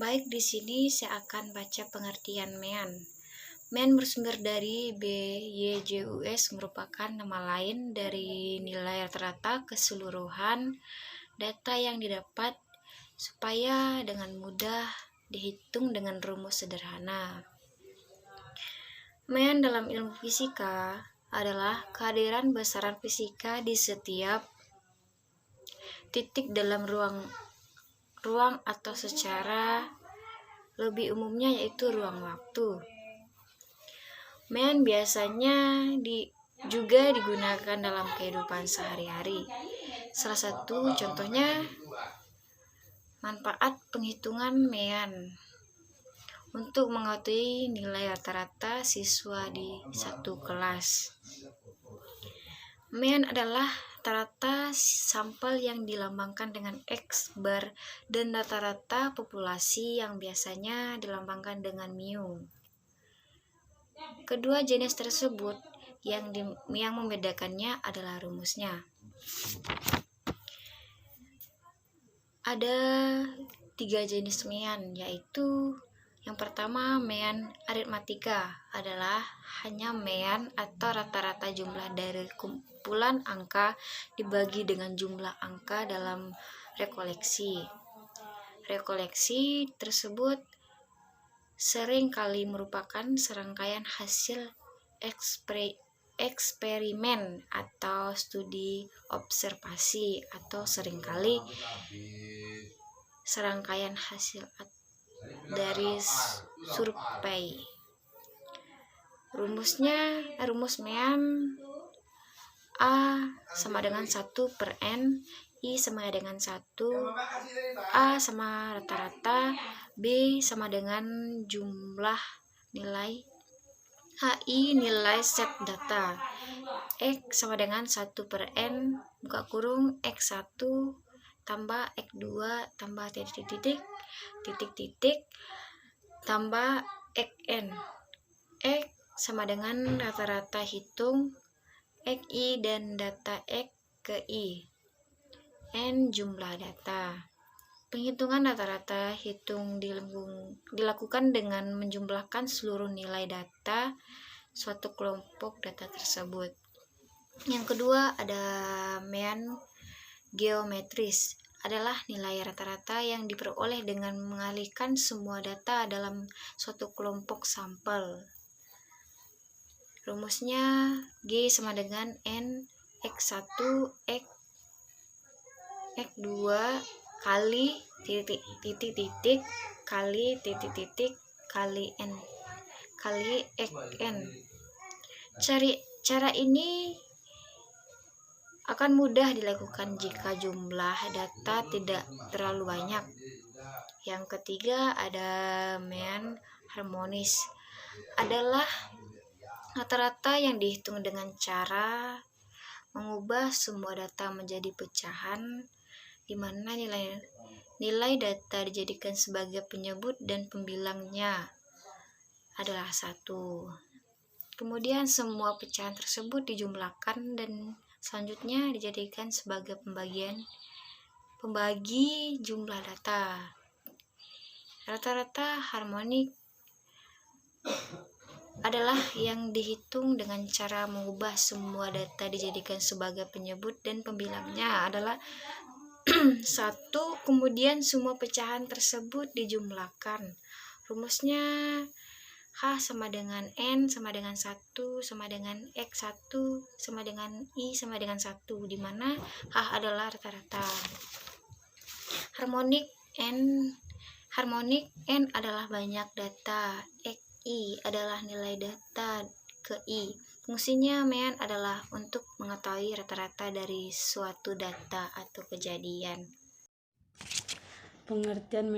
Baik, di sini saya akan baca pengertian MEAN. MEAN bersumber dari BYJUS, merupakan nama lain dari nilai rata-rata keseluruhan data yang didapat supaya dengan mudah dihitung dengan rumus sederhana. MEAN dalam ilmu fisika adalah kehadiran besaran fisika di setiap titik dalam ruang atau secara lebih umumnya yaitu ruang waktu. MEAN biasanya juga digunakan dalam kehidupan sehari-hari. Salah satu contohnya manfaat penghitungan MEAN untuk mengetahui nilai rata-rata siswa di satu kelas. MEAN adalah rata-rata sampel yang dilambangkan dengan X bar dan rata-rata populasi yang biasanya dilambangkan dengan mu. Kedua jenis tersebut yang membedakannya adalah rumusnya. Ada 3 jenis MEAN, yaitu yang pertama, MEAN aritmatika adalah hanya MEAN atau rata-rata jumlah dari kumpulan angka dibagi dengan jumlah angka dalam rekoleksi. Rekoleksi tersebut sering kali merupakan serangkaian hasil eksperimen atau studi observasi, atau seringkali serangkaian hasil dari survei. Rumus MEAN: A sama dengan 1/n, I sama dengan 1, A sama rata-rata, B sama dengan jumlah nilai, HI nilai set data, X sama dengan 1/n buka kurung X1 tambah X2 tambah titik tambah Xn. X sama dengan rata-rata hitung XI dan data X ke I. N jumlah data. Penghitungan rata-rata hitung dilakukan dengan menjumlahkan seluruh nilai data suatu kelompok data tersebut. Yang kedua ada MEAN geometris, adalah nilai rata-rata yang diperoleh dengan mengalihkan semua data dalam suatu kelompok sampel. Rumusnya G sama dengan N X1 X2 kali titik kali titik kali N kali Xn. Cara ini akan mudah dilakukan jika jumlah data tidak terlalu banyak. Yang ketiga ada MEAN harmonis, adalah rata-rata yang dihitung dengan cara mengubah semua data menjadi pecahan, di mana nilai data dijadikan sebagai penyebut dan pembilangnya adalah 1. Kemudian semua pecahan tersebut dijumlahkan dan selanjutnya dijadikan sebagai pembagi jumlah data. Rata-rata harmonik adalah yang dihitung dengan cara mengubah semua data dijadikan sebagai penyebut dan pembilangnya adalah 1. Kemudian semua pecahan tersebut dijumlahkan. Rumusnya H sama dengan N sama dengan 1 sama dengan X1 sama dengan I sama dengan 1, di mana H adalah rata-rata. Harmonik N adalah banyak data, XI adalah nilai data ke I. Fungsinya MEAN adalah untuk mengetahui rata-rata dari suatu data atau kejadian. Pengertian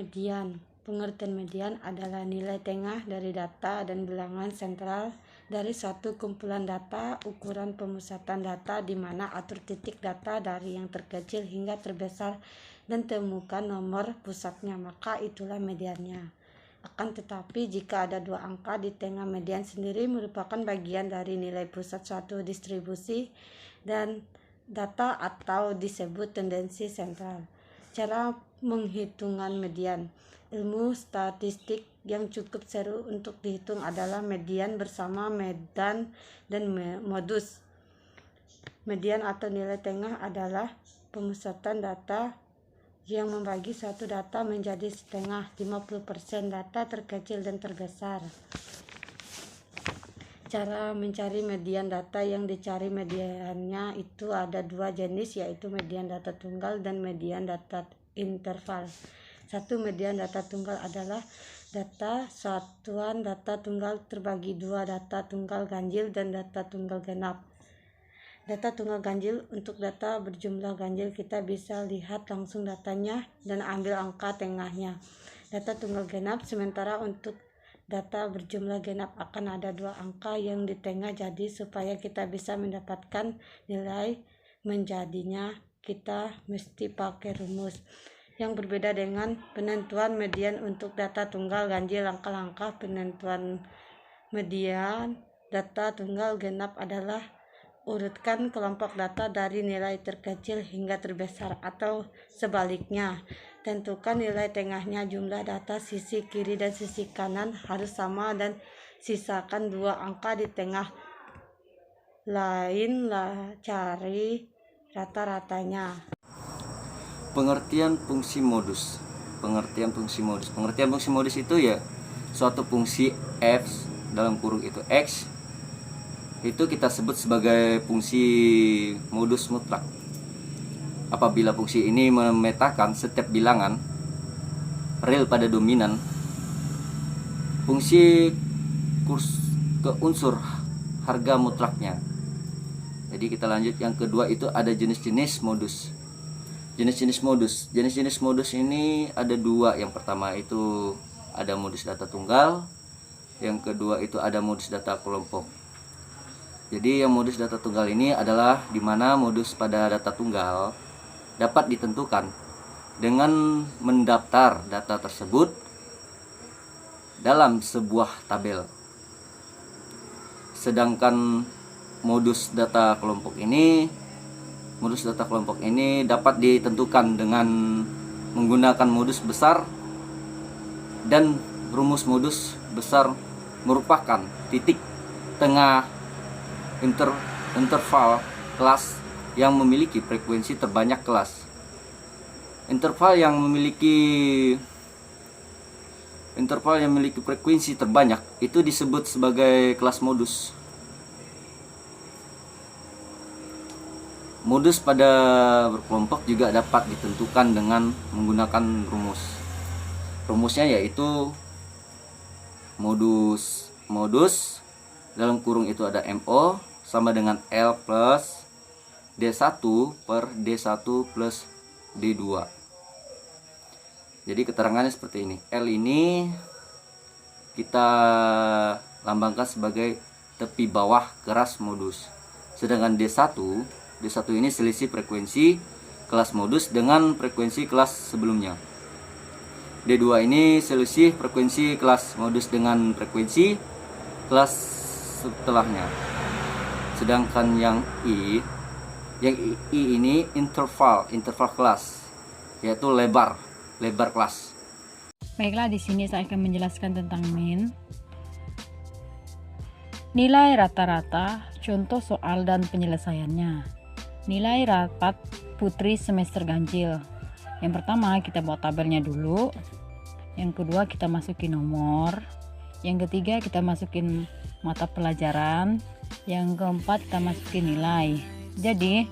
median adalah nilai tengah dari data dan bilangan sentral dari suatu kumpulan data. Ukuran pemusatan data di mana atur titik data dari yang terkecil hingga terbesar dan temukan nomor pusatnya, maka itulah mediannya. Akan tetapi jika ada 2 angka di tengah, median sendiri merupakan bagian dari nilai pusat suatu distribusi dan data atau disebut tendensi sentral. Cara Penghitungan median. Ilmu statistik yang cukup seru untuk dihitung adalah median bersama medan dan modus. Median atau nilai tengah adalah pemusatan data yang membagi suatu data menjadi setengah, 50% data terkecil dan terbesar. Cara mencari median data. Yang dicari mediannya itu ada dua jenis, yaitu median data tunggal dan median data interval. Satu, median data tunggal adalah data satuan data tunggal terbagi dua, data tunggal ganjil dan data tunggal genap. Data tunggal ganjil, untuk data berjumlah ganjil kita bisa lihat langsung datanya dan ambil angka tengahnya. Data tunggal genap, sementara untuk data berjumlah genap akan ada dua angka yang di tengah, jadi supaya kita bisa mendapatkan nilai menjadinya kita mesti pakai rumus. Yang berbeda dengan penentuan median untuk data tunggal ganjil, langkah-langkah penentuan median data tunggal genap adalah urutkan kelompok data dari nilai terkecil hingga terbesar, atau sebaliknya. Tentukan nilai tengahnya. Jumlah data sisi kiri dan sisi kanan harus sama dan sisakan dua angka di tengah. Lainlah cari rata-ratanya. Pengertian fungsi modus. Pengertian fungsi modus itu ya suatu fungsi f dalam kurung itu x itu kita sebut sebagai fungsi modus mutlak. Apabila fungsi ini memetakan setiap bilangan real pada dominan, fungsi ke unsur harga mutlaknya. Jadi kita lanjut, yang kedua itu ada jenis-jenis modus. Jenis-jenis modus ini ada dua. Yang pertama itu ada modus data tunggal, yang kedua itu ada modus data kelompok. Jadi yang modus data tunggal ini adalah di mana modus pada data tunggal dapat ditentukan dengan mendaftar data tersebut dalam sebuah tabel. Sedangkan modus data kelompok ini dapat ditentukan dengan menggunakan modus besar, dan rumus modus besar merupakan titik tengah interval kelas yang memiliki frekuensi terbanyak kelas. Interval yang memiliki frekuensi terbanyak itu disebut sebagai kelas modus. Modus pada berkelompok juga dapat ditentukan dengan menggunakan rumus. Rumusnya yaitu modus dalam kurung itu ada MO sama dengan L plus D1 per D1 plus D2. Jadi keterangannya seperti ini. L ini kita lambangkan sebagai tepi bawah keras modus. Sedangkan D1 ini selisih frekuensi kelas modus dengan frekuensi kelas sebelumnya. D2 ini selisih frekuensi kelas modus dengan frekuensi kelas setelahnya. Sedangkan yang I ini interval kelas, yaitu lebar kelas. Baiklah, di sini saya akan menjelaskan tentang min. Nilai rata-rata, contoh soal dan penyelesaiannya. Nilai rapat putri semester ganjil. Yang pertama kita buat tabelnya dulu. Yang kedua kita masukin nomor. Yang ketiga kita masukin mata pelajaran. Yang keempat kita masukin nilai. Jadi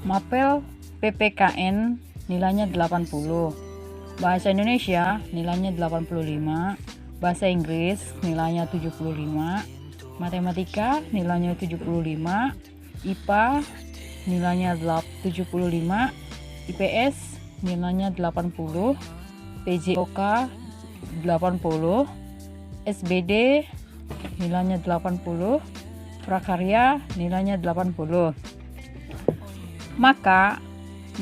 mapel PPKN nilainya 80, bahasa Indonesia nilainya 85, bahasa Inggris nilainya 75, matematika nilainya 75, IPA nilainya 75, IPS nilainya 80, PJOK 80, SBD nilainya 80, prakarya nilainya 80. Maka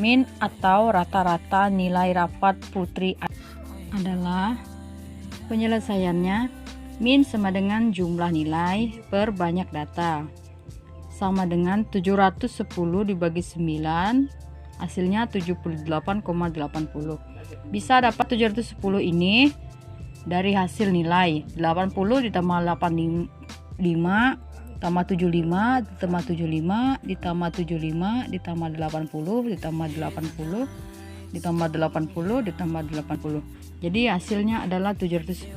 min atau rata-rata nilai rapat putri adalah penyelesaiannya min sama dengan jumlah nilai per banyak data, sama dengan 710 dibagi 9, hasilnya 78,80. Bisa dapat 710 ini dari hasil nilai 80 ditambah 85 tambah 75 ditambah 75 ditambah 75 ditambah 80 ditambah 80 ditambah 80 ditambah 80. Jadi hasilnya adalah 710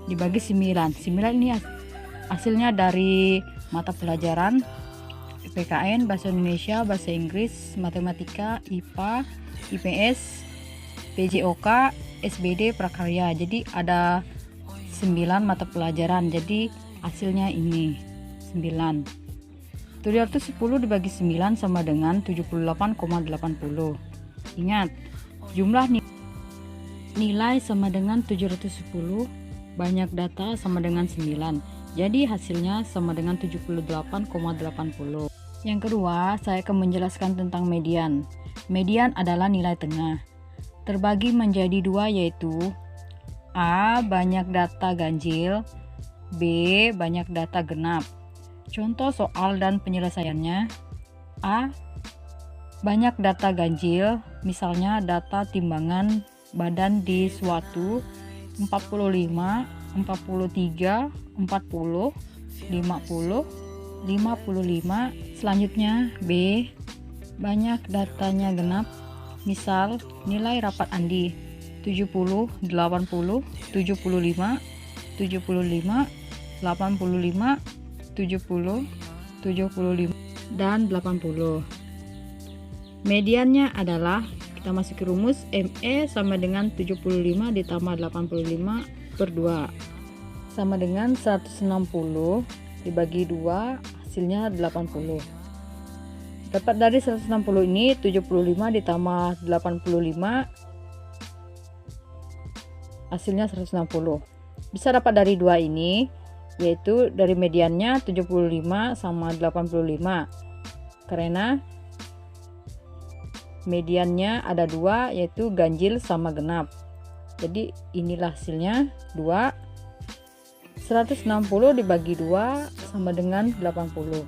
dibagi 9. 9 ini hasilnya dari mata pelajaran PKN, Bahasa Indonesia, Bahasa Inggris, Matematika, IPA, IPS, PJOK, SBD, Prakarya. Jadi ada 9 mata pelajaran. Jadi hasilnya ini 9. 710 dibagi 9 sama dengan 78,80. Ingat, jumlah nilai sama dengan 710, banyak data sama dengan 9. Jadi hasilnya sama dengan 78,80. Yang kedua, saya akan menjelaskan tentang median. Median adalah nilai tengah. Terbagi menjadi dua, yaitu A. Banyak data ganjil, B. Banyak data genap. Contoh soal dan penyelesaiannya: A. Banyak data ganjil, misalnya data timbangan badan di suatu 45, 43, 40, 50, 55. Selanjutnya B. Banyak datanya genap, misal nilai rapat Andi 70, 80, 75, 75, 85, 70, 75, dan 80. Mediannya adalah, kita masuk ke rumus, ME sama dengan 75 ditambah 85 per 2 sama dengan 160 dibagi 2, hasilnya 80. Dapat dari 160 ini 75 ditambah 85, hasilnya 160. Bisa dapat dari 2 ini, yaitu dari mediannya 75 sama 85, karena mediannya ada 2, yaitu ganjil sama genap. Jadi inilah hasilnya 2. 160 dibagi 2 sama dengan 80.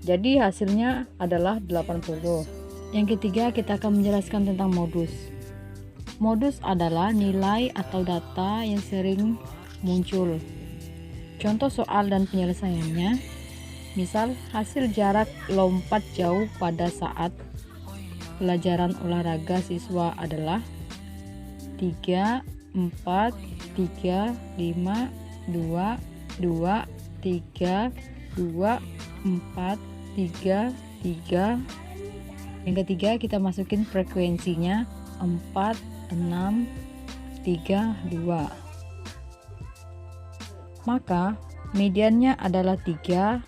Jadi hasilnya adalah 80. Yang ketiga, kita akan menjelaskan tentang modus. Modus adalah nilai atau data yang sering muncul. Contoh soal dan penyelesaiannya: misal hasil jarak lompat jauh pada saat pelajaran olahraga siswa adalah 3, 4, 3, 5, 2, 2, 3, 2, 4, 3, 3. Yang ketiga, kita masukin frekuensinya 4, 6, 3, 2. Maka mediannya adalah 3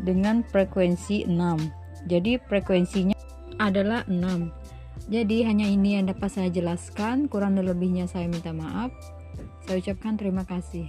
dengan frekuensi 6. Jadi frekuensinya adalah 6. Jadi hanya ini yang dapat saya jelaskan, kurang dan lebihnya saya minta maaf. Saya ucapkan terima kasih.